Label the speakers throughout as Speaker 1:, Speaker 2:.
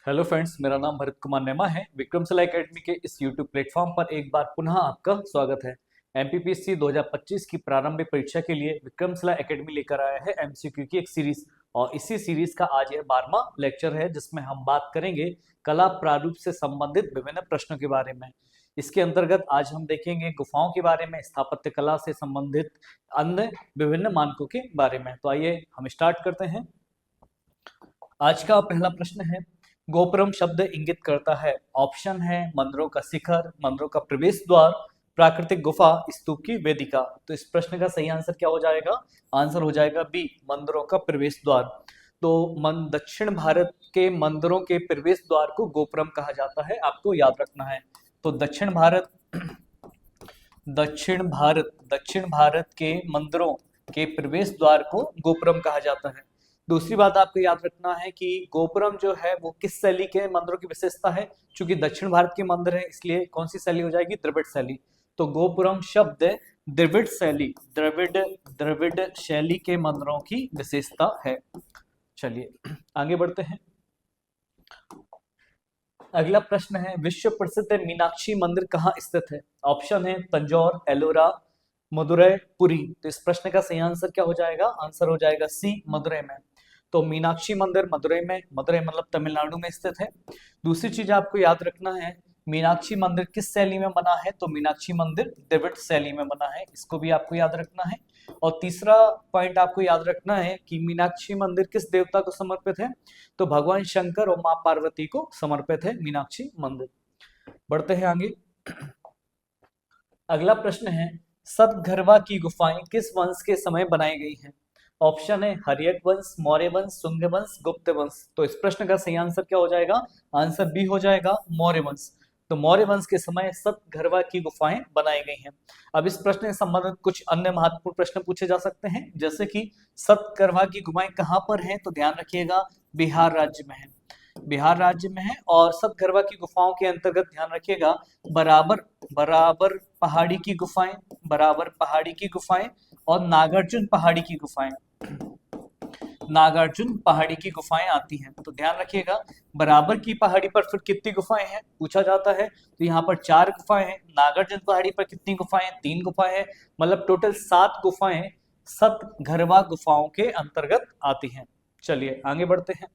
Speaker 1: Hello friends, मेरा नाम भरत कुमार नेमा है। विक्रमशिला एकेडमी के इस यूट्यूब प्लेटफॉर्म पर एक बार पुनः आपका स्वागत है। एमपीपीएससी 2025 की प्रारंभिक परीक्षा के लिए विक्रमशिला एकेडमी लेकर आया है एमसीक्यू की एक सीरीज, और इसी सीरीज का आज यह 12वां लेक्चर है, जिसमें हम बात करेंगे कला प्रारूप से संबंधित विभिन्न प्रश्नों के बारे में। इसके अंतर्गत आज हम देखेंगे गुफाओं के बारे में, स्थापत्य कला से संबंधित अन्य विभिन्न मानकों के बारे में। तो आइए हम स्टार्ट करते हैं। आज का पहला प्रश्न है, गोपुरम शब्द इंगित करता है। ऑप्शन है मंदिरों का शिखर, मंदिरों का प्रवेश द्वार, प्राकृतिक गुफा, स्तूप की वेदिका। तो इस प्रश्न का सही आंसर क्या हो जाएगा? आंसर हो जाएगा बी, मंदिरों का प्रवेश द्वार। तो दक्षिण भारत के मंदिरों के प्रवेश द्वार को गोपुरम कहा जाता है, आपको याद रखना है। तो दक्षिण भारत के मंदिरों के प्रवेश द्वार को गोपुरम कहा जाता है। दूसरी बात आपको याद रखना है कि गोपुरम जो है वो किस शैली के मंदिरों की विशेषता है। चूंकि दक्षिण भारत के मंदिर है, इसलिए कौन सी शैली हो जाएगी? द्रविड़ शैली। तो गोपुरम शब्द द्रविड़ शैली के मंदिरों की विशेषता है। चलिए आगे बढ़ते हैं। अगला प्रश्न है, विश्व प्रसिद्ध मीनाक्षी मंदिर कहाँ स्थित है? ऑप्शन है तंजौर, एलोरा, मदुरै, पुरी। तो इस प्रश्न का सही आंसर क्या हो जाएगा? आंसर हो जाएगा सी, मदुरै में। तो मीनाक्षी मंदिर मदुरै में, मदुरै मतलब तमिलनाडु में स्थित है। दूसरी चीज आपको याद रखना है, मीनाक्षी मंदिर किस शैली में बना है? तो मीनाक्षी मंदिर द्रविड़ शैली में बना है, इसको भी आपको याद रखना है। और तीसरा पॉइंट आपको याद रखना है कि मीनाक्षी मंदिर किस देवता को समर्पित है? तो भगवान शंकर और मां पार्वती को समर्पित है मीनाक्षी मंदिर। बढ़ते हैं आगे। अगला प्रश्न है, सतघरवा की गुफाएं किस वंश के समय बनाई गई हैं? ऑप्शन है हर्यक वंश, मौर्य वंश, शुंग वंश, गुप्त वंश। तो इस प्रश्न का सही आंसर क्या हो जाएगा? आंसर बी हो जाएगा, मौर्य वंश। तो मौर्य वंश के समय सतघरवा की गुफाएं बनाई गई हैं। अब इस प्रश्न से संबंधित कुछ अन्य महत्वपूर्ण प्रश्न पूछे जा सकते हैं, जैसे कि सतघरवा की गुफाएं कहाँ पर हैं? तो ध्यान रखिएगा, बिहार राज्य में है। बिहार राज्य में है। और सतघरवा की गुफाओं के अंतर्गत ध्यान रखिएगा, बराबर बराबर पहाड़ी की गुफाएं, बराबर पहाड़ी की गुफाएं और नागार्जुन पहाड़ी की गुफाएं, नागार्जुन पहाड़ी की गुफाएं आती हैं। तो ध्यान रखिएगा, बराबर की पहाड़ी पर फिर कितनी गुफाएं हैं पूछा जाता है। तो यहाँ पर 4 गुफाएं हैं। नागार्जुन पहाड़ी पर कितनी गुफाएं? 3 गुफाएं हैं। मतलब टोटल 7 गुफाएं सतघरवा गुफाओं के अंतर्गत आती हैं। चलिए आगे बढ़ते हैं।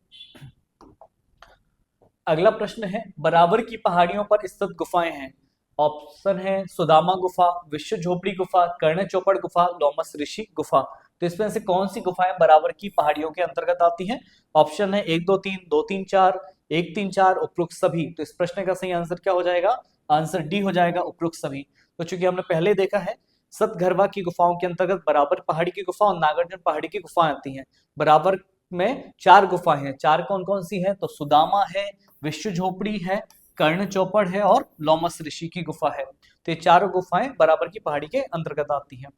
Speaker 1: अगला प्रश्न है, बराबर की पहाड़ियों पर स्थित गुफाएं हैं। ऑप्शन है सुदामा गुफा, विश्व झोपड़ी गुफा, कर्ण चौपड़ गुफा, लोमस ऋषि गुफा। तो इसमें से कौन सी गुफाएं बराबर की पहाड़ियों के अंतर्गत आती हैं? ऑप्शन है 1 2 3, 2 3 4, 1 3 4, उपरोक्त सभी। तो इस प्रश्न का सही आंसर क्या हो जाएगा? आंसर डी हो जाएगा, उपरोक्त सभी। तो चूंकि हमने पहले देखा है, सतघरवा की गुफाओं के अंतर्गत बराबर पहाड़ी की गुफा और नागार्जुन पहाड़ी की गुफा आती हैं। बराबर में 4 गुफाएं हैं। 4 कौन कौन सी हैं? तो सुदामा है, विश्व झोपड़ी है, कर्ण चौपड़ है और लोमस ऋषि की गुफा है। तो ये चारों गुफाएं बराबर की पहाड़ी के अंतर्गत आती हैं।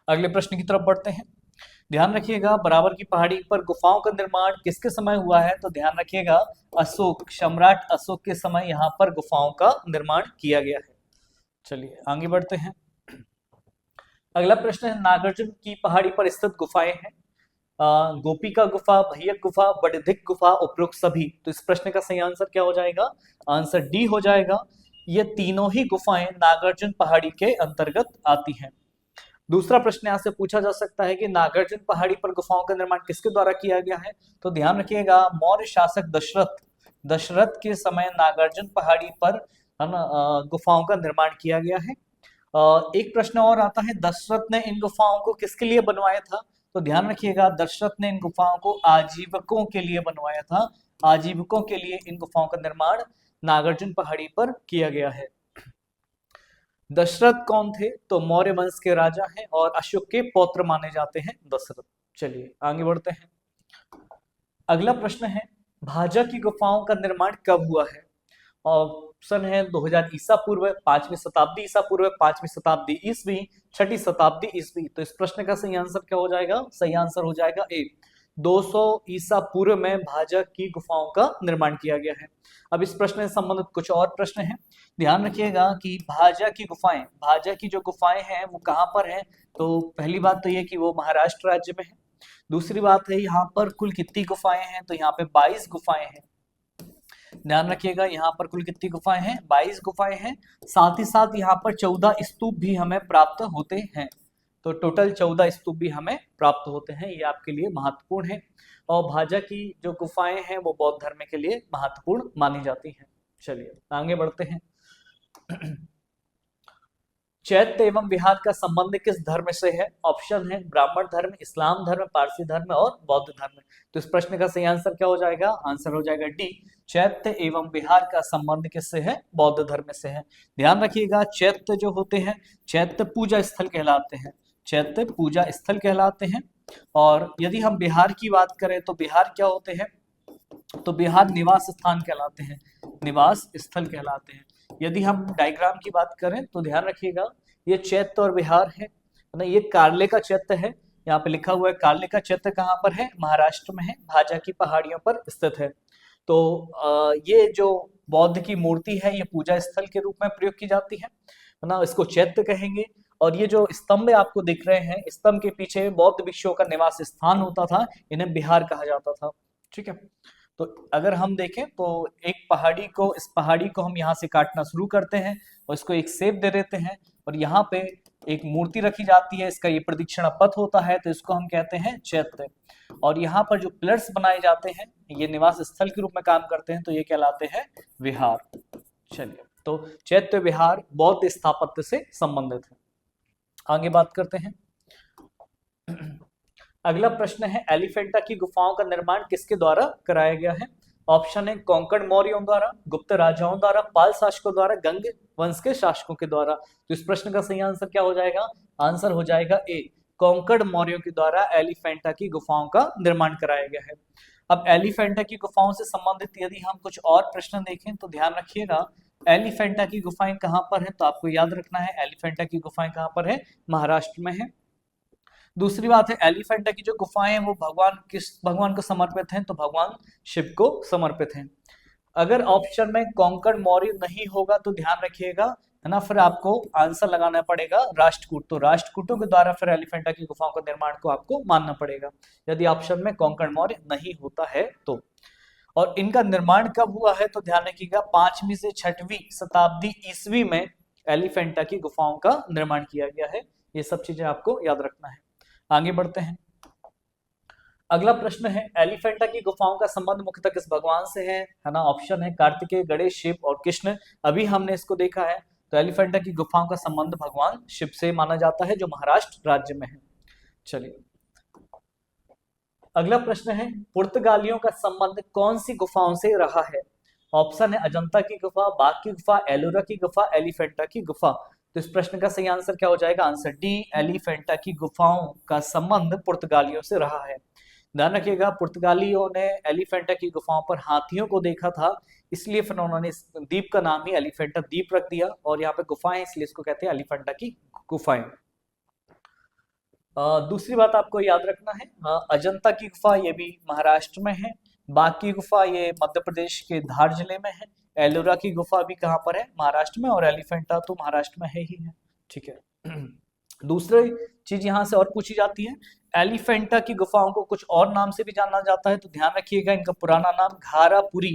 Speaker 1: अगले प्रश्न की तरफ बढ़ते हैं। ध्यान रखिएगा, बराबर की पहाड़ी पर गुफाओं का निर्माण किसके समय हुआ है? तो ध्यान रखिएगा, अशोक, सम्राट अशोक के समय यहाँ पर गुफाओं का निर्माण किया गया है। चलिए आगे बढ़ते हैं। अगला प्रश्न है, नागार्जुन की पहाड़ी पर स्थित गुफाएं हैं। गोपिका गुफा, भैयक गुफा, बड़धिक गुफा, उपरोक्त सभी। तो इस प्रश्न का सही आंसर क्या हो जाएगा? आंसर डी हो जाएगा। ये तीनों ही गुफाएं नागार्जुन पहाड़ी के अंतर्गत आती हैं। दूसरा प्रश्न यहाँ से पूछा जा सकता है कि नागार्जुन पहाड़ी पर गुफाओं का निर्माण किसके द्वारा किया गया है? तो ध्यान रखिएगा, मौर्य शासक दशरथ के समय नागार्जुन पहाड़ी पर गुफाओं का निर्माण किया गया है। एक प्रश्न और आता है, दशरथ ने इन गुफाओं को किसके लिए बनवाया था? तो ध्यान रखिएगा, दशरथ ने इन गुफाओं को आजीवकों के लिए बनवाया था। आजीवकों के लिए इन गुफाओं का निर्माण नागार्जुन पहाड़ी पर किया गया है। दशरथ कौन थे? तो मौर्य वंश के राजा हैं और अशोक के पौत्र माने जाते हैं दशरथ। चलिए आगे बढ़ते हैं। अगला प्रश्न है, भाजा की गुफाओं का निर्माण कब हुआ है? ऑप्शन है 2000 ईसा पूर्व, 5वीं शताब्दी ईसा पूर्व, 5वीं शताब्दी ईसवी, 6ठी शताब्दी ईसवी। तो इस प्रश्न का सही आंसर क्या हो जाएगा? सही आंसर हो जाएगा ए, 200 ईसा पूर्व में भाजा की गुफाओं का निर्माण किया गया है। अब इस प्रश्न से संबंधित कुछ और प्रश्न हैं। ध्यान रखिएगा कि भाजा की जो गुफाएं हैं वो कहाँ पर हैं? तो पहली बात तो ये कि वो महाराष्ट्र राज्य में है। दूसरी बात है, यहाँ पर कुल कितनी गुफाएं हैं? तो यहाँ पे 22 गुफाएं हैं। ध्यान रखिएगा यहाँ पर कुल कितनी गुफाएं हैं, 22 गुफाएं हैं। साथ ही साथ यहाँ पर 14 स्तूप भी हमें प्राप्त होते हैं। तो टोटल 14 स्तूप भी हमें प्राप्त होते हैं, ये आपके लिए महत्वपूर्ण है। और भाजा की जो गुफाएं हैं वो बौद्ध धर्म के लिए महत्वपूर्ण मानी जाती हैं। चलिए आगे बढ़ते हैं। चैत्य एवं विहार का संबंध किस धर्म से है? ऑप्शन है ब्राह्मण धर्म, इस्लाम धर्म, पारसी धर्म और बौद्ध धर्म। तो इस प्रश्न का सही आंसर क्या हो जाएगा? आंसर हो जाएगा डी, चैत्य एवं विहार का संबंध किससे है? बौद्ध धर्म से है। ध्यान रखिएगा, चैत्य जो होते हैं, चैत्य पूजा स्थल कहलाते हैं, चैत्य पूजा स्थल कहलाते हैं। और यदि हम बिहार की बात करें तो बिहार क्या होते हैं? तो बिहार निवास स्थान कहलाते हैं, निवास स्थल कहलाते हैं। यदि हम डायग्राम की बात करें तो ध्यान रखिएगा, ये चैत्य और बिहार है ना, ये कार्ले का चैत्य है, यहाँ पे लिखा हुआ है। कार्ले का चैत्य कहाँ पर है? महाराष्ट्र में है, भाजा की पहाड़ियों पर स्थित है। तो ये जो बौद्ध की मूर्ति है ये पूजा स्थल के रूप में प्रयोग की जाती है ना, इसको चैत्य कहेंगे। और ये जो स्तंभ आपको दिख रहे हैं, स्तंभ के पीछे बौद्ध भिक्षुओं का निवास स्थान होता था, इन्हें बिहार कहा जाता था। ठीक है, तो अगर हम देखें तो एक पहाड़ी को, इस पहाड़ी को हम यहाँ से काटना शुरू करते हैं और इसको एक शेप दे देते हैं, और यहाँ पे एक मूर्ति रखी जाती है, इसका ये प्रदक्षिणा पथ होता है, तो इसको हम कहते हैं चैत्य। और यहाँ पर जो पिलर्स बनाए जाते हैं ये निवास स्थल के रूप में काम करते हैं, तो ये कहलाते हैं विहार। चलिए, तो चैत्य विहार बौद्ध स्थापत्य से संबंधित है। आगे बात करते हैं। अगला प्रश्न है, एलिफेंटा की गुफाओं का निर्माण किसके द्वारा कराया गया है? ऑप्शन है कोंकण मौर्यों द्वारा, गुप्त राजाओं द्वारा, पाल शासकों द्वारा, गंग वंश के शासकों के द्वारा। तो इस प्रश्न का सही आंसर क्या हो जाएगा? आंसर हो जाएगा ए, कोंकण मौर्यों के द्वारा एलिफेंटा की गुफाओं का निर्माण कराया गया है। अब एलिफेंटा की गुफाओं से संबंधित यदि हम कुछ और प्रश्न देखें तो ध्यान रखिएगा, एलिफेंटा की गुफाएं कहाँ पर है? तो आपको याद रखना है, एलिफेंटा की गुफाएं कहाँ पर है? महाराष्ट्र में है। दूसरी बात है, एलिफेंटा की जो गुफाएं हैं वो किस भगवान को समर्पित हैं? तो भगवान शिव को समर्पित हैं। अगर ऑप्शन में कोंकण मौर्य नहीं होगा तो ध्यान रखिएगा, है ना, फिर आपको आंसर लगाना पड़ेगा राष्ट्रकूट। तो राष्ट्रकूटों के द्वारा फिर एलिफेंटा की गुफाओं के निर्माण को आपको मानना पड़ेगा, यदि ऑप्शन में कोंकण मौर्य नहीं होता है तो। और इनका निर्माण कब हुआ है? तो ध्यान रखिएगा, 5वीं से 6वीं शताब्दी ईस्वी में एलिफेंटा की गुफाओं का निर्माण किया गया है। ये सब चीजें आपको याद रखना है। आगे बढ़ते हैं। अगला प्रश्न है, एलिफेंटा की गुफाओं का संबंध मुख्यतः किस भगवान से है ना? ऑप्शन है कार्तिकेय, गणेश, शिव और कृष्ण। अभी हमने इसको देखा है, तो एलिफेंटा की गुफाओं का संबंध भगवान शिव से माना जाता है, जो महाराष्ट्र राज्य में है। चलिए, अगला प्रश्न है, पुर्तगालियों का संबंध कौन सी गुफाओं से रहा है? ऑप्शन है अजंता की गुफा, बाघ की गुफा, एलोरा की गुफा, एलिफेंटा की गुफा। तो इस प्रश्न का सही आंसर क्या हो जाएगा? आंसर डी, एलिफेंटा की गुफाओं का संबंध पुर्तगालियों से रहा है। ध्यान रखिएगा, पुर्तगालियों ने एलिफेंटा की गुफाओं पर हाथियों को देखा था, इसलिए फिर उन्होंने इस द्वीप का नाम ही एलिफेंटा द्वीप रख दिया, और यहाँ पे गुफाएं इसलिए इसको कहते हैं एलिफेंटा की गुफाएं। दूसरी बात आपको याद रखना है, अजंता की गुफा ये भी महाराष्ट्र में है, बाघ की गुफा ये मध्य प्रदेश के धार जिले में है, एलोरा की गुफा भी कहाँ पर है? महाराष्ट्र में, और एलिफेंटा तो महाराष्ट्र में है ही है। ठीक है। दूसरी चीज यहाँ से और पूछी जाती है, एलिफेंटा की गुफाओं को कुछ और नाम से भी जाना जाता है, तो ध्यान रखिएगा इनका पुराना नाम घारापुरी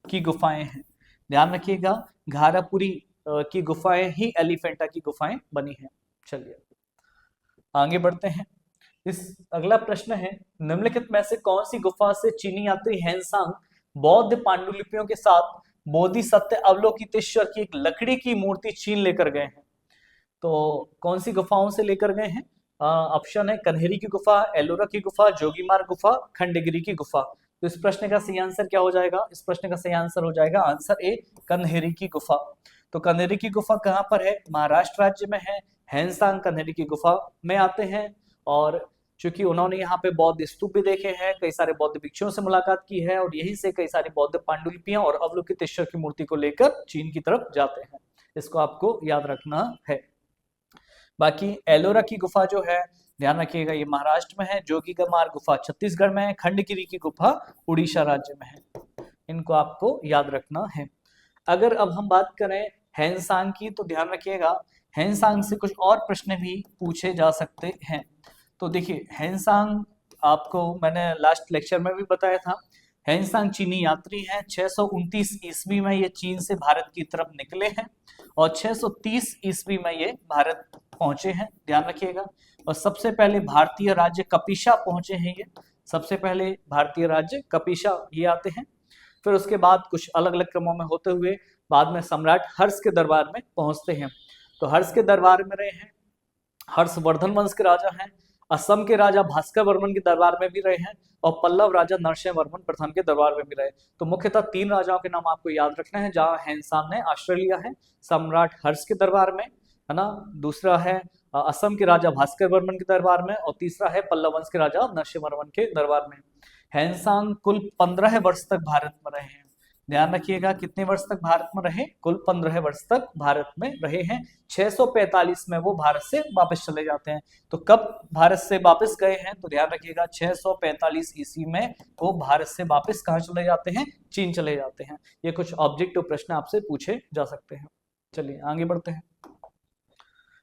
Speaker 1: की गुफाएं हैं। ध्यान रखिएगा, घारापुरी की गुफाएं ही एलिफेंटा की गुफाएं बनी हैं। चलिए आगे बढ़ते हैं। इस अगला प्रश्न है, निम्नलिखित में से कौन सी गुफा से चीनी यात्री हेनसांग बौद्ध पांडुलिपियों के साथ बोधिसत्व अवलोकितेश्वर की एक लकड़ी की मूर्ति चीन लेकर गए हैं? तो कौन सी गुफाओं से लेकर गए हैं? ऑप्शन है कन्हेरी की गुफा, एलोरा की गुफा, जोगीमार गुफा, खंडगिरी की गुफा। तो इस प्रश्न का सही आंसर क्या हो जाएगा? इस प्रश्न का सही आंसर हो जाएगा आंसर ए, कन्हेरी की गुफा। तो कन्हेरी की गुफा कहाँ पर है? महाराष्ट्र राज्य में है। हेनसांग कन्हेरी की गुफा में आते हैं, और चूंकि उन्होंने यहाँ पे बौद्ध स्तूप भी देखे हैं, कई सारे बौद्ध भिक्षुओं से मुलाकात की है, और यही से कई सारी बौद्ध पांडुलिपियां और अवलोकितेश्वर की मूर्ति को लेकर चीन की तरफ जाते हैं। इसको आपको याद रखना है। बाकी एलोरा की गुफा जो है, ध्यान रखिएगा, ये महाराष्ट्र में है। जोगीमार गुफा छत्तीसगढ़ में है। खंडगिरी की गुफा उड़ीसा राज्य में है। इनको आपको याद रखना है। अगर अब हम बात करें हेनसांग की, तो ध्यान रखिएगा हेनसांग से कुछ और प्रश्न भी पूछे जा सकते हैं। तो देखिए, हेनसांग आपको मैंने लास्ट लेक्चर में भी बताया था, हेनसांग चीनी यात्री हैं, 629 ईस्वी में ये चीन से भारत की तरफ निकले हैं और 630 ईस्वी में ये भारत पहुंचे हैं, ध्यान रखिएगा। और सबसे पहले भारतीय राज्य कपिशा पहुंचे हैं ये, सबसे पहले भारतीय राज्य कपिशा ये आते हैं। फिर उसके बाद कुछ अलग अलग क्रमों में होते हुए बाद में सम्राट हर्ष के दरबार में पहुंचते हैं। तो हर्ष के दरबार में रहे हैं, हर्षवर्धन वंश के राजा हैं, असम के राजा भास्कर वर्मन के दरबार में भी रहे हैं और पल्लव राजा नरसिंह वर्मन प्रथम के दरबार में भी रहे। तो मुख्यतः 3 राजाओं के नाम आपको याद रखना है जहां हेनसांग ने आश्रय लिया है, सम्राट हर्ष के दरबार में, है ना, दूसरा है असम के राजा भास्कर वर्मन के दरबार में और तीसरा है पल्लव वंश के राजा नरसिंह वर्मन के दरबार में। हेनसांग कुल 15 वर्ष तक भारत में रहे हैं, ध्यान रखिएगा कितने वर्ष तक भारत में रहे, कुल 15 वर्ष तक भारत में रहे हैं। 645 में वो भारत से वापस चले जाते हैं। तो कब भारत से वापस गए हैं, तो ध्यान रखिएगा 645 ईस्वी में वो भारत से वापस कहाँ चले जाते हैं, चीन चले जाते हैं। ये कुछ ऑब्जेक्टिव प्रश्न आपसे पूछे जा सकते हैं। चलिए आगे बढ़ते हैं।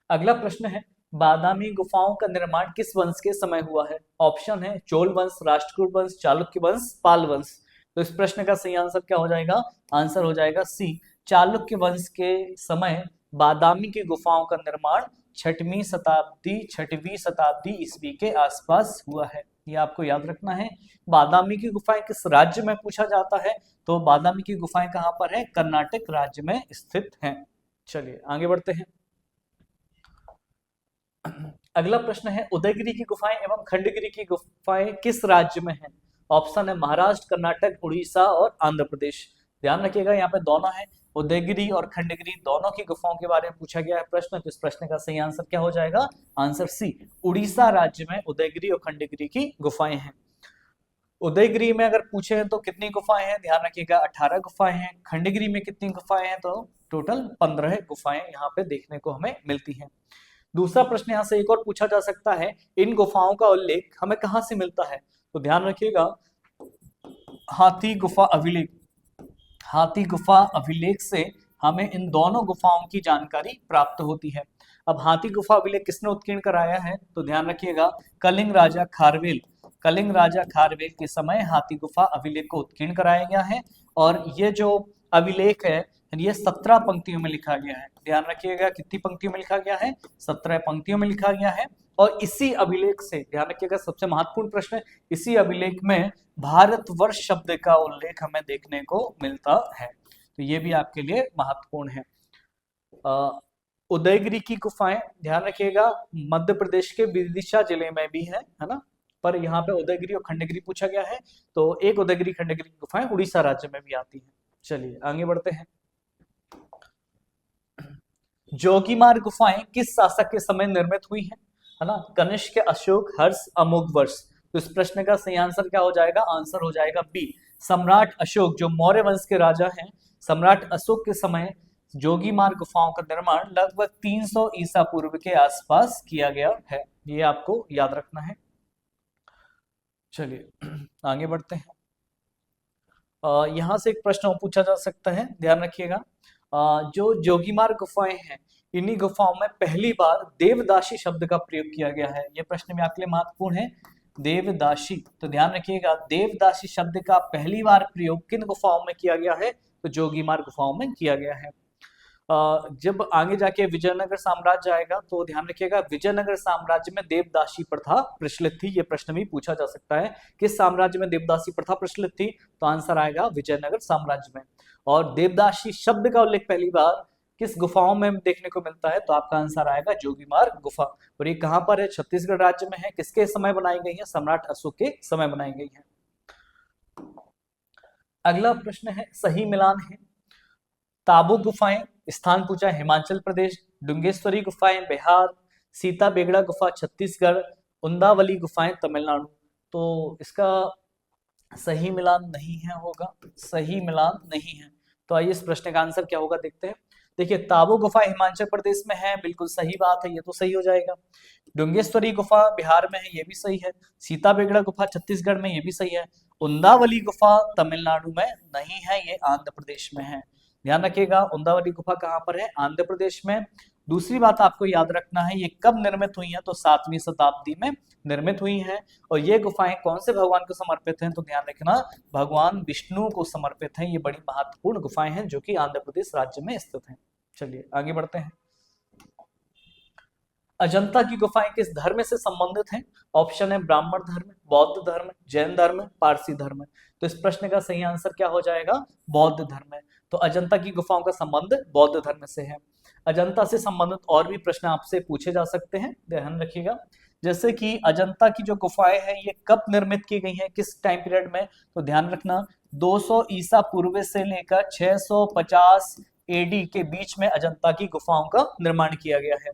Speaker 1: अगला प्रश्न है, बादामी गुफाओं का निर्माण किस वंश के समय हुआ है? ऑप्शन है चोल वंश, राष्ट्रकूट वंश, चालुक्य वंश, पाल वंश। तो इस प्रश्न का सही आंसर क्या हो जाएगा? आंसर हो जाएगा सी, चालुक्य वंश के समय बादामी की गुफाओं का निर्माण 6वीं शताब्दी ईस्वी के आसपास हुआ है। ये आपको याद रखना है। बादामी की गुफाएं किस राज्य में पूछा जाता है, तो बादामी की गुफाएं कहां पर है? कर्नाटक राज्य में स्थित हैं। चलिए आगे बढ़ते हैं। अगला प्रश्न है, उदयगिरी की गुफाएं एवं खंडगिरी की गुफाएं किस राज्य में हैं? ऑप्शन है महाराष्ट्र, कर्नाटक, उड़ीसा और आंध्र प्रदेश। ध्यान रखिएगा यहाँ पे दोनों है, उदयगिरी और खंडगिरी दोनों की गुफाओं के बारे में पूछा गया है प्रश्न। तो इस प्रश्न का सही आंसर क्या हो जाएगा? आंसर सी, उड़ीसा राज्य में उदयगिरी और खंडगिरी की गुफाएं हैं। उदयगिरी में अगर पूछे तो कितनी गुफाएं हैं? ध्यान रखिएगा 18 गुफाएं हैं। खंडगिरी में कितनी गुफाएं हैं? तो टोटल 15 गुफाएं यहाँ पे देखने को हमें मिलती हैं। दूसरा प्रश्न यहाँ से एक और पूछा जा सकता है, इन गुफाओं का उल्लेख हमें कहां से मिलता है? तो ध्यान रखिएगा हाथी गुफा अभिलेख, हाथी गुफा अभिलेख से हमें इन दोनों गुफाओं की जानकारी प्राप्त होती है। अब हाथी गुफा अभिलेख किसने उत्कीर्ण कराया है? तो ध्यान रखिएगा कलिंग राजा खारवेल, कलिंग राजा खारवेल के समय हाथी गुफा अभिलेख को उत्कीर्ण कराया गया है। और ये जो अभिलेख है ये 17 पंक्तियों में लिखा गया है। ध्यान रखिएगा कितनी पंक्तियों में लिखा गया है? 17 पंक्तियों में लिखा गया है। और इसी अभिलेख से, ध्यान रखिएगा सबसे महत्वपूर्ण प्रश्न, इसी अभिलेख में भारतवर्ष शब्द का उल्लेख हमें देखने को मिलता है। तो ये भी आपके लिए महत्वपूर्ण है। उदयगिरी की गुफाएं ध्यान रखिएगा मध्य प्रदेश के विदिशा जिले में भी है ना, पर यहाँ पे उदयगिरी और खंडगिरी पूछा गया है। तो एक उदयगिरी खंडगिरी की गुफाएं उड़ीसा राज्य में भी आती हैं। चलिए आगे बढ़ते हैं। जोगीमार गुफाएं किस शासक के समय निर्मित हुई है ना? कनिष्क, अशोक, हर्ष, अमोघवर्ष। तो इस प्रश्न का सही आंसर क्या हो जाएगा? आंसर हो जाएगा बी, सम्राट अशोक, जो मौर्य वंश के राजा हैं। सम्राट अशोक के समय जोगीमार गुफाओं का निर्माण लगभग 300 ईसा पूर्व के आसपास किया गया है। ये आपको याद रखना है। चलिए आगे बढ़ते हैं। यहां से एक प्रश्न पूछा जा सकता है, ध्यान रखिएगा। जो जोगीमार गुफाएं हैं इन्हीं गुफाओं में पहली बार देवदासी शब्द का प्रयोग किया गया है। यह प्रश्न भी आपके लिए महत्वपूर्ण है, देवदासी। तो ध्यान रखिएगा देवदासी शब्द का पहली बार प्रयोग किन गुफाओं में किया गया है? तो जोगीमार गुफाओं में किया गया है। जब आगे जाके विजयनगर साम्राज्य आएगा तो ध्यान रखिएगा विजयनगर साम्राज्य में देवदासी प्रथा प्रचलित थी। ये प्रश्न भी पूछा जा सकता है, किस साम्राज्य में देवदासी प्रथा प्रचलित थी? तो आंसर आएगा विजयनगर साम्राज्य में। और देवदासी शब्द का उल्लेख पहली बार किस गुफाओं में देखने को मिलता है? तो आपका आंसर आएगा जोगीमार गुफा। और ये कहां पर है? छत्तीसगढ़ राज्य में है। किसके समय बनाई गई है? सम्राट अशोक के समय बनाई गई है। अगला प्रश्न है, सही मिलान है। ताबू गुफाएं स्थान पूछा हिमाचल प्रदेश, डुंगेश्वरी गुफाएं बिहार, सीता बेगड़ा गुफा छत्तीसगढ़, उंदावली गुफाएं तमिलनाडु। तो इसका सही मिलान नहीं है, होगा सही मिलान नहीं है। तो आइए इस प्रश्न का आंसर क्या होगा देखते हैं। देखिए ताबू गुफा हिमाचल प्रदेश में है, बिल्कुल सही बात है, ये तो सही हो जाएगा। डुंगेश्वरी गुफा बिहार में है, ये भी सही है। सीता बेगड़ा गुफा छत्तीसगढ़ में, ये भी सही है। उंदावली गुफा तमिलनाडु में नहीं है, ये आंध्र प्रदेश में है। ध्यान रखिएगा उंदावली गुफा कहाँ पर है? आंध्र प्रदेश में। दूसरी बात आपको याद रखना है, ये कब निर्मित हुई है, तो 7वीं शताब्दी में निर्मित हुई है। और ये गुफाएं कौन से भगवान को समर्पित हैं, तो ध्यान रखना भगवान विष्णु को समर्पित हैं। ये बड़ी महत्वपूर्ण गुफाएं हैं जो कि आंध्र प्रदेश राज्य में स्थित हैं। चलिए आगे बढ़ते हैं। अजंता की गुफाएं किस धर्म से संबंधित हैं? ऑप्शन है ब्राह्मण धर्म, बौद्ध धर्म, जैन धर्म, पारसी धर्म। तो इस प्रश्न का सही आंसर क्या हो जाएगा? बौद्ध धर्म है। तो अजंता की गुफाओं का संबंध बौद्ध धर्म से है। अजंता से संबंधित और भी प्रश्न आपसे पूछे जा सकते हैं, ध्यान रखिएगा। जैसे कि अजंता की जो गुफाएं हैं ये कब निर्मित की गई हैं, किस टाइम पीरियड में, तो ध्यान रखना 200 ईसा पूर्व से लेकर 650 एडी के बीच में अजंता की गुफाओं का निर्माण किया गया है।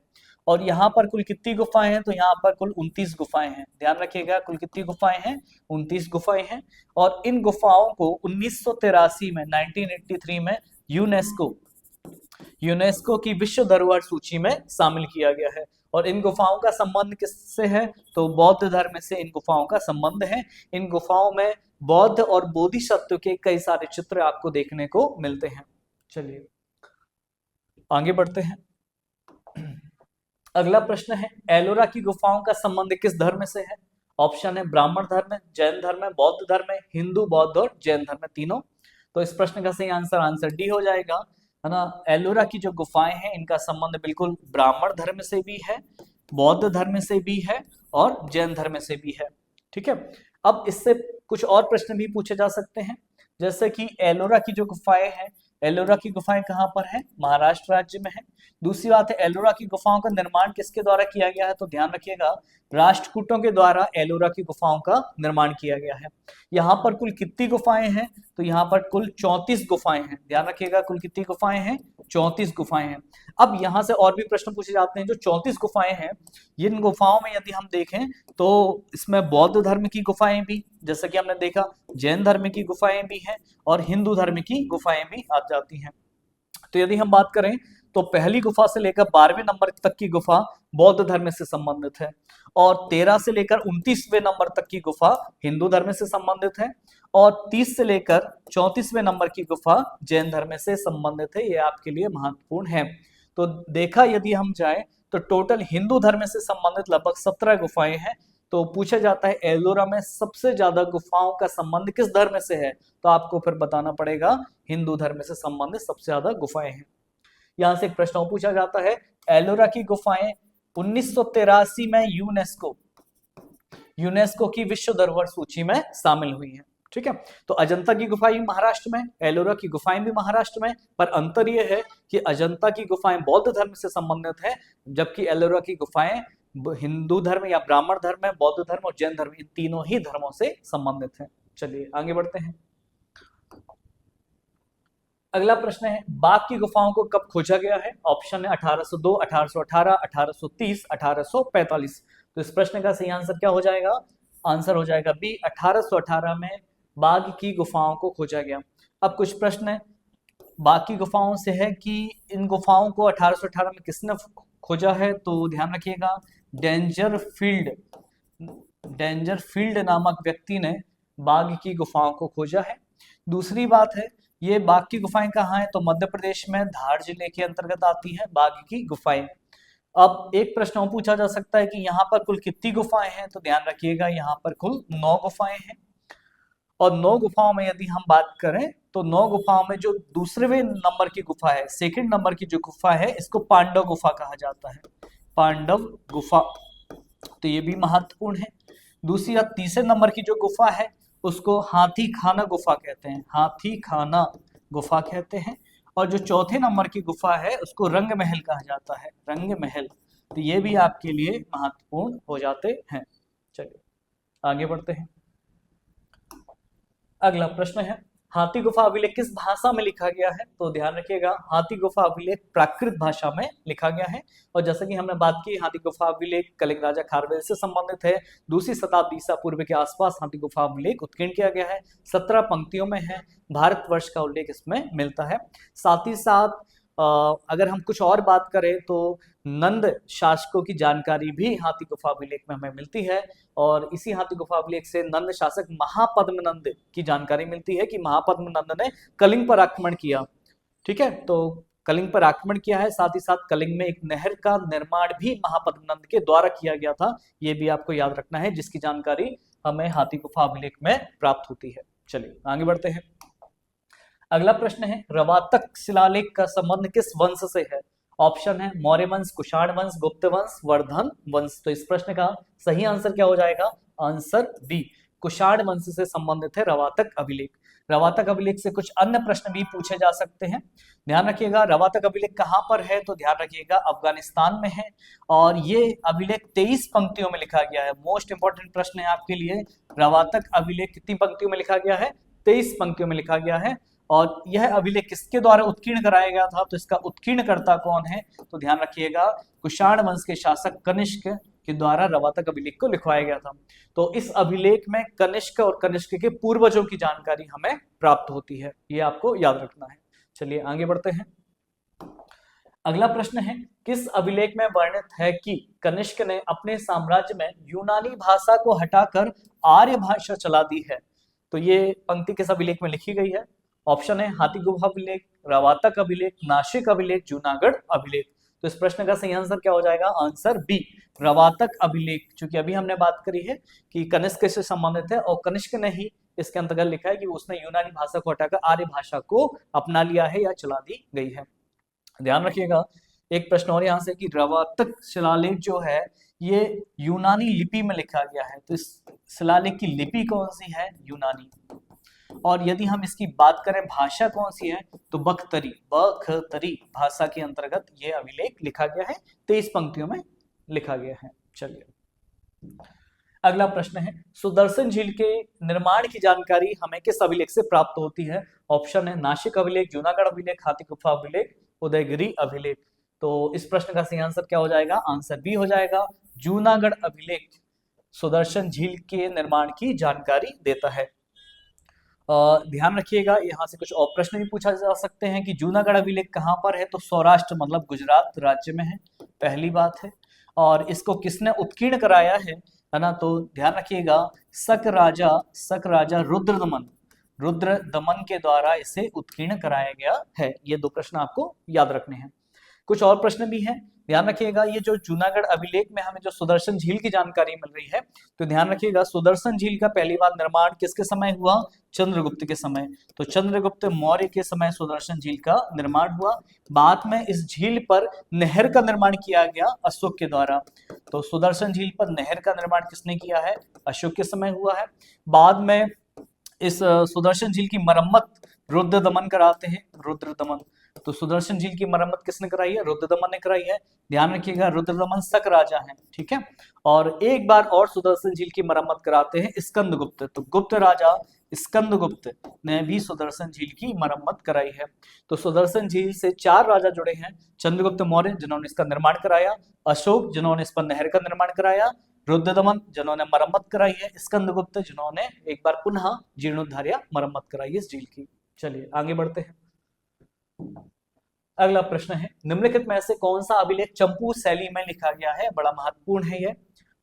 Speaker 1: और यहाँ पर कुल कितनी गुफाएं हैं, तो यहाँ पर कुल 29 गुफाएं हैं। ध्यान रखिएगा, कुल कितनी गुफाएं हैं? 29 गुफाएं हैं। और इन गुफाओं को 1983 में 1983 में यूनेस्को की विश्व धरोहर सूची में शामिल किया गया है। और इन गुफाओं का संबंध किससे है, तो बौद्ध धर्म से इन गुफाओं का संबंध है। इन गुफाओं में बौद्ध और बोधिसत्व के कई सारे चित्र आपको देखने को मिलते हैं। चलिए आगे बढ़ते हैं। अगला प्रश्न है, एलोरा की गुफाओं का संबंध किस धर्म से है? ऑप्शन है ब्राह्मण धर्म, जैन धर्म, बौद्ध धर्म, हिंदू, बौद्ध और जैन धर्म, तीनों। तो इस प्रश्न का सही आंसर डी हो जाएगा, है ना। एलोरा की जो गुफाएं हैं इनका संबंध बिल्कुल ब्राह्मण धर्म से भी है, बौद्ध धर्म से भी है और जैन धर्म से भी है। ठीक है। अब इससे कुछ और प्रश्न भी पूछे जा सकते हैं, जैसे कि एलोरा की जो गुफाएं हैं, एलोरा की गुफाएं कहाँ पर है? महाराष्ट्र राज्य में है। दूसरी बात है, एलोरा की गुफाओं का निर्माण किसके द्वारा किया गया है, तो ध्यान रखिएगा राष्ट्रकूटों के द्वारा एलोरा की गुफाओं का निर्माण किया गया है। यहाँ पर कुल कितनी गुफाएं हैं, तो यहाँ पर कुल 34 गुफाएं हैं। ध्यान रखिएगा, कुल कितनी गुफाएं हैं? 34 गुफाएं हैं। अब यहाँ से और भी प्रश्न पूछे जाते हैं। जो 34 गुफाएं हैं, इन गुफाओं में यदि हम देखें तो इसमें बौद्ध धर्म की गुफाएं भी, जैसा कि हमने देखा, जैन धर्म की गुफाएं भी हैं और हिंदू धर्म की गुफाएं भी आ जाती हैं। तो यदि हम बात करें तो पहली गुफा से लेकर 12वें नंबर तक की गुफा बौद्ध धर्म से संबंधित है, और 13 से लेकर 29वें नंबर तक की गुफा हिंदू धर्म से संबंधित है, और 30 से लेकर 34वें नंबर की गुफा जैन धर्म से संबंधित है। ये आपके लिए महत्वपूर्ण है। तो देखा यदि हम जाए तो टोटल हिंदू धर्म से संबंधित लगभग 17 गुफाएं हैं। तो पूछा जाता है एलोरा में सबसे ज्यादा गुफाओं का संबंध किस धर्म से है, तो आपको फिर बताना पड़ेगा हिंदू धर्म से संबंधित सबसे ज्यादा गुफाएं हैं। यहां से एक प्रश्न पूछा जाता है, एलोरा की गुफाएं 1983 में यूनेस्को की विश्व धरोहर सूची में शामिल हुई हैं। ठीक है। तो अजंता की गुफाएं महाराष्ट्र में, एलोरा की गुफाएं भी महाराष्ट्र में, पर अंतर यह है कि अजंता की गुफाएं बौद्ध धर्म से संबंधित है, जबकि एलोरा की गुफाएं हिंदू धर्म या ब्राह्मण धर्म, बौद्ध धर्म और जैन धर्म, इन तीनों ही धर्मों से संबंधित है। चलिए आगे बढ़ते हैं। अगला प्रश्न है, बाघ की गुफाओं को कब खोजा गया है? ऑप्शन है 1802, 1818, 1830, 1845। तो इस प्रश्न का सही आंसर क्या हो जाएगा? आंसर हो जाएगा बी, 1818 में बाघ की गुफाओं को खोजा गया। अब कुछ प्रश्न बाघ की गुफाओं से है कि इन गुफाओं को 1818 में किसने खोजा है, तो ध्यान रखिएगा डेंजर फील्ड नामक व्यक्ति ने बाघ की गुफाओं को खोजा है। दूसरी बात है, ये बाघ की गुफाएं कहाँ हैं, तो मध्य प्रदेश में धार जिले के अंतर्गत आती हैं बाघ की गुफाएं। अब एक प्रश्न और पूछा जा सकता है कि यहाँ पर कुल कितनी गुफाएं हैं, तो ध्यान रखिएगा यहाँ पर कुल 9 गुफाएं हैं। और 9 गुफाओं में यदि हम बात करें तो 9 गुफाओं में जो दूसरे नंबर की गुफा है, सेकंड नंबर की जो गुफा है, इसको पांडव गुफा कहा जाता है, पांडव गुफा। तो ये भी महत्वपूर्ण है। दूसरी बात, तीसरे नंबर की जो गुफा है उसको हाथी खाना गुफा कहते हैं, हाथी खाना गुफा कहते हैं। और जो चौथे नंबर की गुफा है उसको रंग महल कहा जाता है, रंग महल। तो ये भी आपके लिए महत्वपूर्ण हो जाते हैं। चलिए आगे बढ़ते हैं। अगला प्रश्न है, हाथी गुफा अभिलेख किस भाषा में लिखा गया है, तो ध्यान रखिएगा हाथी गुफा अभिलेख प्राकृत भाषा में लिखा गया है। और जैसे कि हमने बात की, हाथी गुफा अभिलेख कलिंग राजा खारवेल से संबंधित है। 2वीं शताब्दी ईसा पूर्व के आसपास हाथी गुफा अभिलेख उत्कीर्ण किया गया है। 17 पंक्तियों में है, भारतवर्ष का उल्लेख इसमें मिलता है। साथ ही साथ अगर हम कुछ और बात करें तो नंद शासकों की जानकारी भी हाथी गुफा अभिलेख में हमें मिलती है। और इसी हाथी गुफा अभिलेख से नंद शासक महापद्मनंद की जानकारी मिलती है कि महापद्मनंद ने कलिंग पर आक्रमण किया। ठीक है। तो कलिंग पर आक्रमण किया है, साथ ही साथ कलिंग में एक नहर का निर्माण भी महापद्मनंद के द्वारा किया गया था, ये भी आपको याद रखना है, जिसकी जानकारी हमें हाथी गुफा अभिलेख में प्राप्त होती है। चलिए आगे बढ़ते हैं। अगला प्रश्न है, रवातक शिलालेख का संबंध किस वंश से है? ऑप्शन है मौर्य वंश, कुषाण वंश, गुप्त वंश, वर्धन वंश। तो इस प्रश्न का सही आंसर क्या हो जाएगा? आंसर बी, कुषाण वंश से संबंधित है रवातक अभिलेख। रवातक अभिलेख से कुछ अन्य प्रश्न भी पूछे जा सकते हैं। ध्यान रखिएगा, रवातक अभिलेख कहां पर है? तो ध्यान रखिएगा अफगानिस्तान में है, और ये अभिलेख 23 पंक्तियों में लिखा गया है। मोस्ट इंपॉर्टेंट प्रश्न है आपके लिए, रवातक अभिलेख कितनी पंक्तियों में लिखा गया है? 23 पंक्तियों में लिखा गया है। और यह अभिलेख किसके द्वारा उत्कीर्ण कराया गया था? तो इसका उत्कीर्णकर्ता कौन है? तो ध्यान रखिएगा, कुषाण वंश के शासक कनिष्क के द्वारा रवातक अभिलेख को लिखवाया गया था। तो इस अभिलेख में कनिष्क और कनिष्क के पूर्वजों की जानकारी हमें प्राप्त होती है, ये आपको याद रखना है। चलिए आगे बढ़ते हैं। अगला प्रश्न है, किस अभिलेख में वर्णित है कि कनिष्क ने अपने साम्राज्य में यूनानी भाषा को हटाकर आर्य भाषा चला दी है? तो ये पंक्ति किस अभिलेख में लिखी गई है? ऑप्शन है हाथी गुफा अभिलेख, रवातक अभिलेख, नासिक अभिलेख, जूनागढ़ अभिलेख। तो इस प्रश्न का सही आंसर क्या हो जाएगा? आंसर बी, रवातक अभिलेख। चूंकि अभी हमने बात करी है कि कनिष्क से संबंधित है, और कनिष्क ने ही इसके अंतर्गत लिखा है कि उसने यूनानी भाषा को हटाकर आर्य भाषा को अपना लिया है या चला दी गई है। ध्यान रखिएगा, एक प्रश्न और यहाँ से कि रवातक शिलालेख जो है ये यूनानी लिपि में लिखा गया है, तो इस शिलालेख की लिपि कौन सी है? यूनानी। और यदि हम इसकी बात करें भाषा कौन सी है, तो बख्तरी भाषा के अंतर्गत ये अभिलेख लिखा गया है, 23 पंक्तियों में लिखा गया है। चलिए अगला प्रश्न है, सुदर्शन झील के निर्माण की जानकारी हमें किस अभिलेख से प्राप्त होती है? ऑप्शन है नासिक अभिलेख, जूनागढ़ अभिलेख, हाथी गुफा अभिलेख, उदयगिरी अभिलेख। तो इस प्रश्न का सही आंसर क्या हो जाएगा? आंसर बी हो जाएगा, जूनागढ़ अभिलेख सुदर्शन झील के निर्माण की जानकारी देता है। ध्यान रखिएगा, यहाँ से कुछ और प्रश्न भी पूछा जा सकते हैं कि जूनागढ़ अभिलेख कहाँ पर है? तो सौराष्ट्र मतलब गुजरात राज्य में है, पहली बात है। और इसको किसने उत्कीर्ण कराया है ना? तो ध्यान रखिएगा, शक राजा रुद्रदमन के द्वारा इसे उत्कीर्ण कराया गया है। ये दो प्रश्न आपको याद रखने हैं। कुछ और प्रश्न भी हैं, ध्यान रखिएगा। ये जो जूनागढ़ अभिलेख में हमें जो सुदर्शन झील की जानकारी मिल रही है, तो ध्यान रखिएगा सुदर्शन झील का पहली बार निर्माण किसके समय हुआ? चंद्रगुप्त के समय। तो चंद्रगुप्त मौर्य के समय सुदर्शन झील का निर्माण हुआ। बाद में इस झील पर नहर का निर्माण किया गया अशोक के द्वारा। तो सुदर्शन झील पर नहर का निर्माण किसने किया है? अशोक के समय हुआ है। बाद में इस सुदर्शन झील की मरम्मत रुद्रदमन कराते हैं, रुद्रदमन। तो सुदर्शन झील की मरम्मत किसने कराई है? रुद्रदमन ने कराई है। ध्यान रखिएगा, रुद्रदमन शक राजा हैं, ठीक है। और एक बार और सुदर्शन झील की मरम्मत कराते हैं स्कंदगुप्त। तो गुप्त राजा स्कंदगुप्त ने भी सुदर्शन झील की मरम्मत कराई है। तो सुदर्शन झील से 4 राजा जुड़े हैं, चंद्रगुप्त मौर्य जिन्होंने इसका निर्माण कराया, अशोक जिन्होंने इस पर नहर का निर्माण कराया, रुद्रदमन जिन्होंने मरम्मत कराई है, स्कंदगुप्त जिन्होंने एक बार पुनः जीर्णोद्धार या मरम्मत कराई है इस झील की। चलिए आगे बढ़ते हैं। अगला प्रश्न है, निम्नलिखित में से कौन सा अभिलेख चंपू शैली में लिखा गया है? बड़ा महत्वपूर्ण है ये।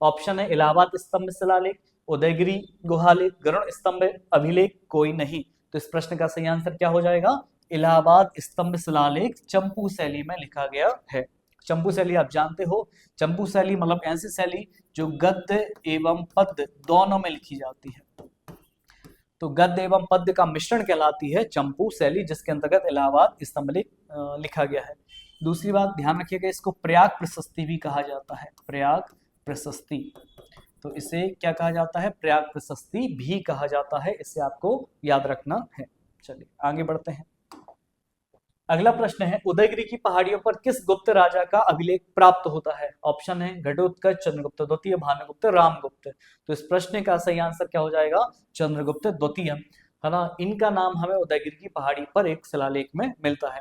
Speaker 1: ऑप्शन है इलाहाबाद स्तंभ शिलालेख, उदयगिरी गुहालेख, गरुड़ स्तंभ अभिलेख, कोई नहीं। तो इस प्रश्न का सही आंसर क्या हो जाएगा? इलाहाबाद स्तंभ शिलालेख चंपू शैली में लिखा गया है। चंपू शैली आप जानते हो, चंपू शैली मतलब ऐसी शैली जो गद्य एवं पद्य दोनों में लिखी जाती है। तो गद्य एवं पद्य का मिश्रण कहलाती है चंपू शैली, जिसके अंतर्गत इलाहाबाद स्तंभ लिखा गया है। दूसरी बात ध्यान रखिएगा, इसको प्रयाग प्रशस्ति भी कहा जाता है, प्रयाग प्रशस्ति। तो इसे क्या कहा जाता है? प्रयाग प्रशस्ति भी कहा जाता है, इसे आपको याद रखना है। चलिए आगे बढ़ते हैं। अगला प्रश्न है, उदयगिरी की पहाड़ियों पर किस गुप्त राजा का अभिलेख प्राप्त होता है? ऑप्शन है घटोत्कच, चंद्रगुप्त द्वितीय, भानुगुप्त, रामगुप्त। तो इस प्रश्न का सही आंसर क्या हो जाएगा? चंद्रगुप्त द्वितीय, है ना। इनका नाम हमें उदयगिरी की पहाड़ी पर एक शिलालेख में मिलता है।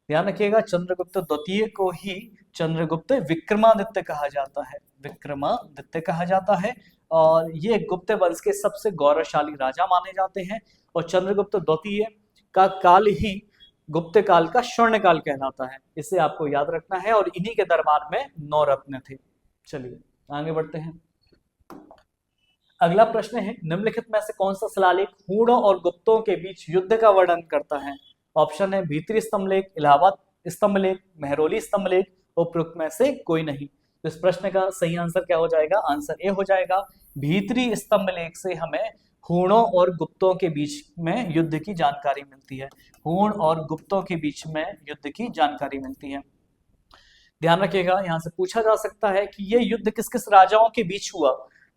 Speaker 1: ध्यान रखिएगा, चंद्रगुप्त द्वितीय को ही चंद्रगुप्त विक्रमादित्य कहा जाता है, विक्रमादित्य कहा जाता है। और ये गुप्त वंश के सबसे गौरवशाली राजा माने जाते हैं। और चंद्रगुप्त द्वितीय का काल ही गुप्त काल का स्वर्ण काल कहलाता है, इसे आपको याद रखना है। और इन्हीं के दरबार में 9 रत्न थे। चलिए आगे बढ़ते हैं। अगला प्रश्न है, निम्नलिखित में से कौन सा शिलालेख हूणों और गुप्तों के बीच युद्ध का वर्णन करता है? ऑप्शन है भीतरी स्तंभलेख, इलाहाबाद स्तंभलेख, मेहरौली स्तंभलेख, उपरोक्त में से कोई नहीं। तो इस प्रश्न का सही आंसर क्या हो जाएगा? आंसर ए हो जाएगा। भीतरी स्तंभलेख से हमें हूणों और गुप्तों के बीच में युद्ध की जानकारी मिलती है। हूण और गुप्तों के बीच में युद्ध की जानकारी मिलती है। ध्यान रखिएगा, यहां से पूछा जा सकता है कि ये युद्ध किस किस राजाओं के बीच हुआ।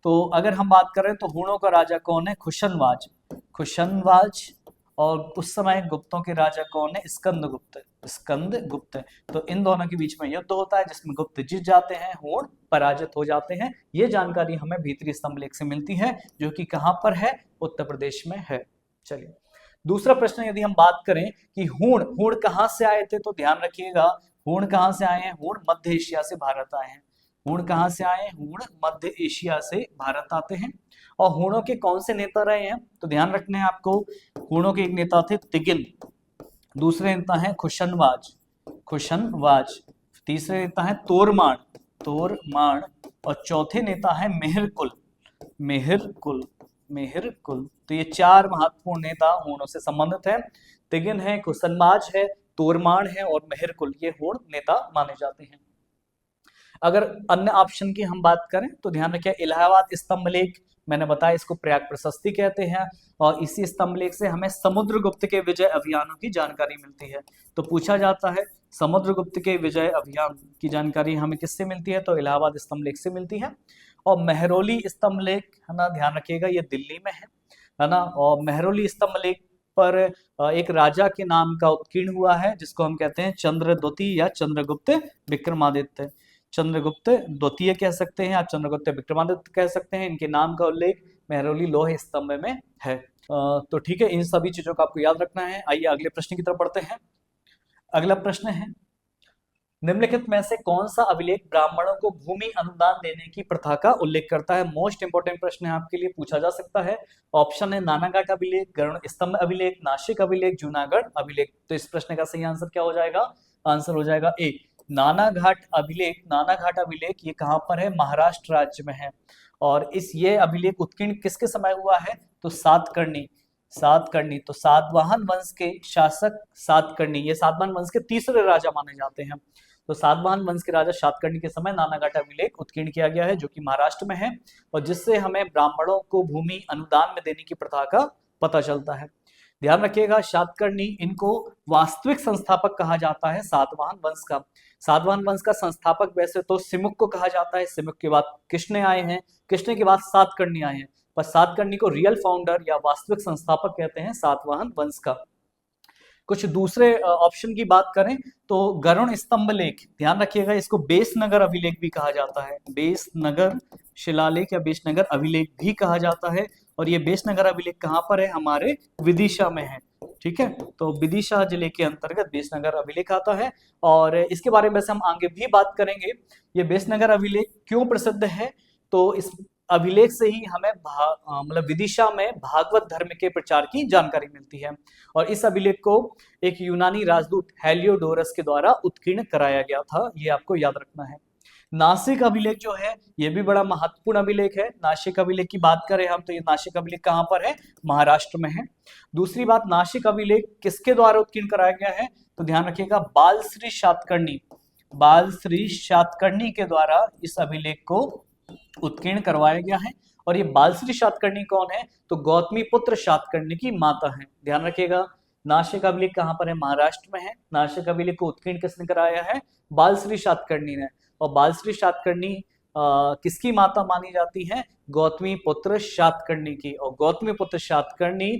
Speaker 1: तो अगर हम बात करें तो हूणों का राजा कौन है? खुशनवाज। खुशनवाज। और उस समय गुप्तों के राजा कौन है? स्कंदगुप्त। स्कंदगुप्त। तो इन दोनों के बीच में युद्ध होता है जिसमें गुप्त जीत जाते हैं, हूण पराजित हो जाते हैं। ये जानकारी हमें भीतरी स्तंभलेख से मिलती है, जो कि कहां पर है? उत्तर प्रदेश में है। चलिए दूसरा प्रश्न, यदि हम बात करें कि हूण हूण कहां से आए थे, तो ध्यान रखिएगा हूण कहां से आए हैं? हूण मध्य एशिया से भारत आए हैं। हूण कहां से आए? हूण मध्य एशिया से भारत आते हैं। और हूणों के कौन से नेता रहे हैं? तो ध्यान रखना है आपको, हूणों के एक नेता थे तिगिन, दूसरे नेता हैं खुशनवाज, खुशनवाज, तीसरे नेता हैं तोरमान, तोरमान, और चौथे नेता है मेहरकुल, मेहरकुल, मेहरकुल। तो ये चार महत्वपूर्ण नेता हूणों से संबंधित है। तिगिन है, खुशनवाज है, तोरमान है और मेहरकुल, ये हूण नेता माने जाते हैं। अगर अन्य ऑप्शन की हम बात करें तो ध्यान रखिए इलाहाबाद स्तंभलेख, मैंने बताया इसको प्रयाग प्रशस्ति कहते हैं, और इसी स्तंभलेख से हमें समुद्रगुप्त के विजय अभियानों की जानकारी मिलती है। तो पूछा जाता है समुद्रगुप्त के विजय अभियान की जानकारी हमें किससे मिलती है? तो इलाहाबाद स्तंभलेख से मिलती है। और मेहरौली स्तंभलेख, है ना, ध्यान रखिएगा ये दिल्ली में है ना। और मेहरौली स्तंभलेख पर एक राजा के नाम का उत्कीर्ण हुआ है जिसको हम कहते हैं चंद्रद्वितीय या चंद्रगुप्त विक्रमादित्य। चंद्रगुप्त द्वितीय कह सकते हैं या चंद्रगुप्त विक्रमादित्य कह सकते हैं। इनके नाम का उल्लेख मेहरौली लौह स्तंभ में है। तो ठीक है, इन सभी चीजों को आपको याद रखना है। आइए अगले प्रश्न की तरफ बढ़ते हैं। अगला प्रश्न है, निम्नलिखित में से कौन सा अभिलेख ब्राह्मणों को भूमि अनुदान देने की प्रथा का उल्लेख करता है? मोस्ट इंपोर्टेंट प्रश्न है, आपके लिए पूछा जा सकता है। ऑप्शन है नानाघाट अभिलेख, गरुड़ स्तंभ अभिलेख, नासिक अभिलेख, जूनागढ़ अभिलेख। तो इस प्रश्न का सही आंसर क्या हो जाएगा? आंसर हो जाएगा ए, नानाघाट अभिलेख। नानाघाट अभिलेख ये कहां पर है? महाराष्ट्र राज्य में है। और ये अभिलेख उत्कीर्ण किसके समय हुआ है? तो सातकर्णी, सातकर्णी। तो सातवाहन वंश के शासक सातकर्णी, ये सातवाहन वंश के तीसरे राजा माने जाते हैं। तो सातवाहन वंश के राजा सातकर्णी के समय नानाघाट अभिलेख उत्कीर्ण किया गया है, जो कि महाराष्ट्र में है, और जिससे हमें ब्राह्मणों को भूमि अनुदान में देने की प्रथा का पता चलता है। ध्यान रखिएगा सातकर्णी, इनको वास्तविक संस्थापक कहा जाता है सातवाहन वंश का। सातवाहन वंश का संस्थापक वैसे तो सिमुक को कहा जाता है, सिमुक के बाद कृष्ण आए हैं, कृष्ण के बाद सातकर्णी आए हैं, पर सातकर्णी को रियल फाउंडर या वास्तविक संस्थापक कहते हैं सातवाहन वंश का। कुछ दूसरे ऑप्शन की बात करें तो गरुड़ स्तंभलेख, ध्यान रखिएगा इसको बेसनगर अभिलेख भी कहा जाता है, बेसनगर शिलालेख या बेसनगर अभिलेख भी कहा जाता है। और ये बेसनगर अभिलेख कहाँ पर है? हमारे विदिशा में है। ठीक है, तो विदिशा जिले के अंतर्गत बेसनगर अभिलेख आता है, और इसके बारे में हम आगे भी बात करेंगे। ये बेसनगर अभिलेख क्यों प्रसिद्ध है? तो इस अभिलेख से ही हमें मतलब विदिशा में भागवत धर्म के प्रचार की जानकारी मिलती है। और इस अभिलेख को एक यूनानी राजदूत हेलियोडोरस के द्वारा उत्कीर्ण कराया गया था, ये आपको याद रखना है। नासिक अभिलेख जो है ये भी बड़ा महत्वपूर्ण अभिलेख है। नासिक अभिलेख की बात करें हम तो ये नासिक अभिलेख कहां पर है? महाराष्ट्र में है। दूसरी बात, नासिक अभिलेख किसके द्वारा उत्कीर्ण कराया गया है? तो ध्यान रखिएगा बालश्री सातकर्णी, बालश्री सातकर्णी के द्वारा इस अभिलेख को उत्कीर्ण करवाया गया है। और ये बालश्री सातकर्णी कौन है? तो गौतमी पुत्र सातकर्णी की माता है। ध्यान रखिएगा नासिक अभिलेख कहां पर है? महाराष्ट्र में है। नासिक अभिलेख को उत्कीर्ण किसने कराया है? बालश्री सातकर्णी ने। और बालश्री सातकर्णी किसकी माता मानी जाती है? गौतमी पुत्र सातकर्णी की। और गौतमी पुत्र सातकर्णी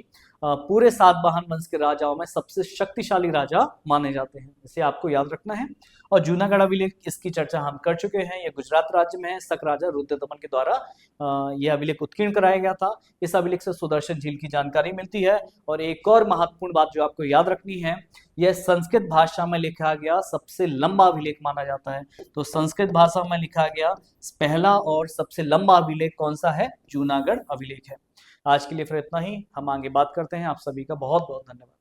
Speaker 1: पूरे सातवाहन वंश के राजाओं में सबसे शक्तिशाली राजा माने जाते हैं, इसे आपको याद रखना है। और जूनागढ़ अभिलेख, इसकी चर्चा हम कर चुके हैं, ये गुजरात राज्य में है। शक राजा रुद्रदमन के द्वारा यह अभिलेख उत्कीर्ण कराया गया था। इस अभिलेख से सुदर्शन झील की जानकारी मिलती है। और एक और महत्वपूर्ण बात जो आपको याद रखनी है, यह संस्कृत भाषा में लिखा गया सबसे लंबा अभिलेख माना जाता है। तो संस्कृत भाषा में लिखा गया पहला और सबसे लंबा अभिलेख कौन सा है? जूनागढ़ अभिलेख है। आज के लिए फिर इतना ही, हम आगे बात करते हैं। आप सभी का बहुत बहुत धन्यवाद।